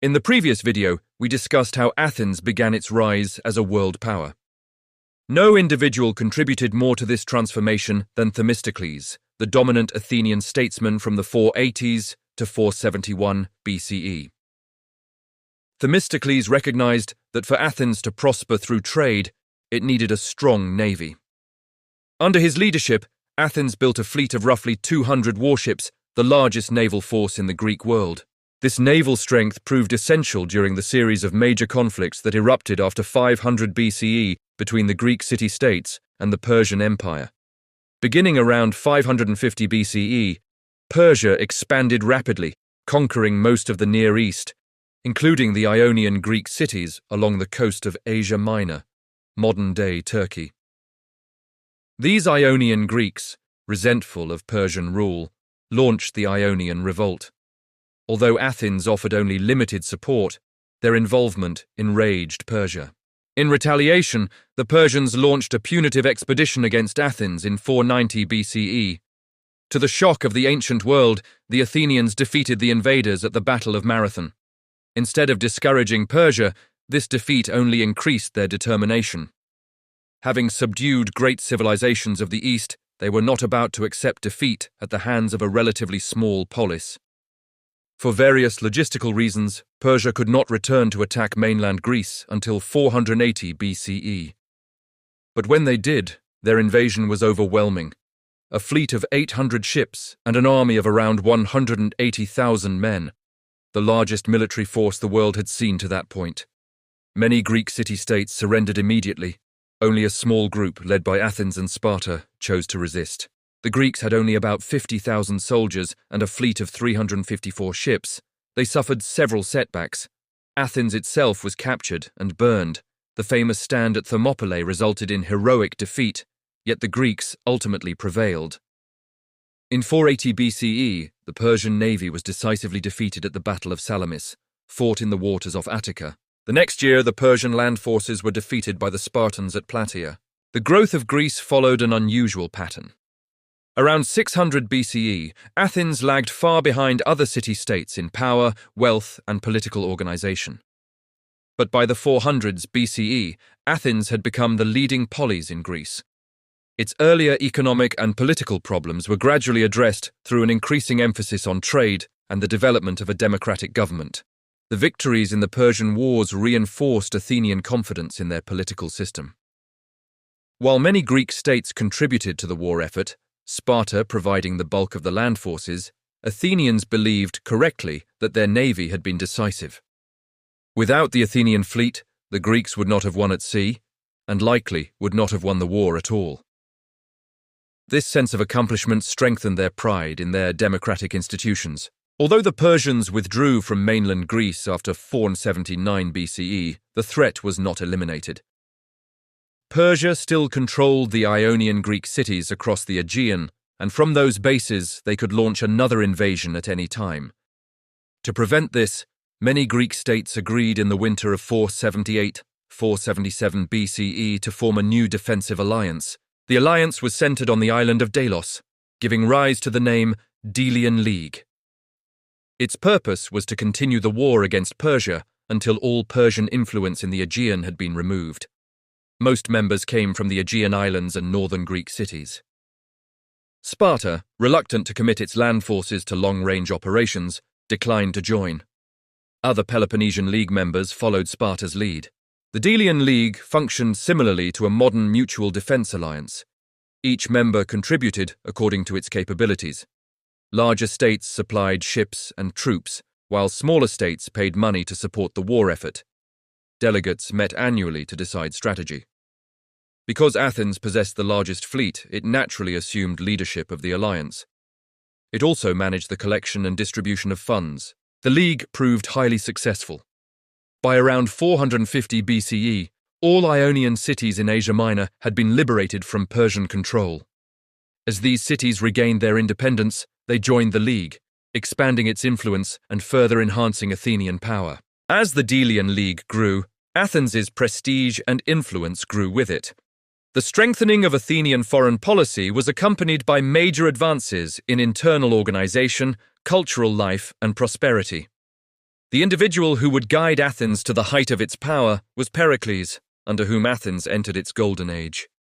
In the previous video, we discussed how Athens began its rise as a world power. No individual contributed more to this transformation than Themistocles, the dominant Athenian statesman from the 480s to 471 BCE. Themistocles recognized that for Athens to prosper through trade, it needed a strong navy. Under his leadership, Athens built a fleet of roughly 200 warships, the largest naval force in the Greek world. This naval strength proved essential during the series of major conflicts that erupted after 500 BCE between the Greek city-states and the Persian Empire. Beginning around 550 BCE, Persia expanded rapidly, conquering most of the Near East, including the Ionian Greek cities along the coast of Asia Minor, modern-day Turkey. These Ionian Greeks, resentful of Persian rule, launched the Ionian Revolt. Although Athens offered only limited support, their involvement enraged Persia. In retaliation, the Persians launched a punitive expedition against Athens in 490 BCE. To the shock of the ancient world, the Athenians defeated the invaders at the Battle of Marathon. Instead of discouraging Persia, this defeat only increased their determination. Having subdued great civilizations of the East, they were not about to accept defeat at the hands of a relatively small polis. For various logistical reasons, Persia could not return to attack mainland Greece until 480 BCE. But when they did, their invasion was overwhelming. A fleet of 800 ships and an army of around 180,000 men, the largest military force the world had seen to that point. Many Greek city-states surrendered immediately. Only a small group, led by Athens and Sparta, chose to resist. The Greeks had only about 50,000 soldiers and a fleet of 354 ships. They suffered several setbacks. Athens itself was captured and burned. The famous stand at Thermopylae resulted in heroic defeat, yet the Greeks ultimately prevailed. In 480 BCE, the Persian navy was decisively defeated at the Battle of Salamis, fought in the waters off Attica. The next year, the Persian land forces were defeated by the Spartans at Plataea. The growth of Greece followed an unusual pattern. Around 600 BCE, Athens lagged far behind other city-states in power, wealth, and political organization. But by the 400s BCE, Athens had become the leading polis in Greece. Its earlier economic and political problems were gradually addressed through an increasing emphasis on trade and the development of a democratic government. The victories in the Persian Wars reinforced Athenian confidence in their political system. While many Greek states contributed to the war effort, Sparta providing the bulk of the land forces, Athenians believed correctly that their navy had been decisive. Without the Athenian fleet, the Greeks would not have won at sea, and likely would not have won the war at all. This sense of accomplishment strengthened their pride in their democratic institutions. Although the Persians withdrew from mainland Greece after 479 BCE, the threat was not eliminated. Persia still controlled the Ionian Greek cities across the Aegean, and from those bases they could launch another invasion at any time. To prevent this, many Greek states agreed in the winter of 478-477 BCE to form a new defensive alliance. The alliance was centered on the island of Delos, giving rise to the name Delian League. Its purpose was to continue the war against Persia until all Persian influence in the Aegean had been removed. Most members came from the Aegean islands and northern Greek cities. Sparta, reluctant to commit its land forces to long-range operations, declined to join. Other Peloponnesian League members followed Sparta's lead. The Delian League functioned similarly to a modern mutual defense alliance. Each member contributed according to its capabilities. Larger states supplied ships and troops, while smaller states paid money to support the war effort. Delegates met annually to decide strategy. Because Athens possessed the largest fleet, it naturally assumed leadership of the alliance. It also managed the collection and distribution of funds. The League proved highly successful. By around 450 BCE, all Ionian cities in Asia Minor had been liberated from Persian control. As these cities regained their independence, they joined the League, expanding its influence and further enhancing Athenian power. As the Delian League grew, Athens's prestige and influence grew with it. The strengthening of Athenian foreign policy was accompanied by major advances in internal organization, cultural life, and prosperity. The individual who would guide Athens to the height of its power was Pericles, under whom Athens entered its golden age.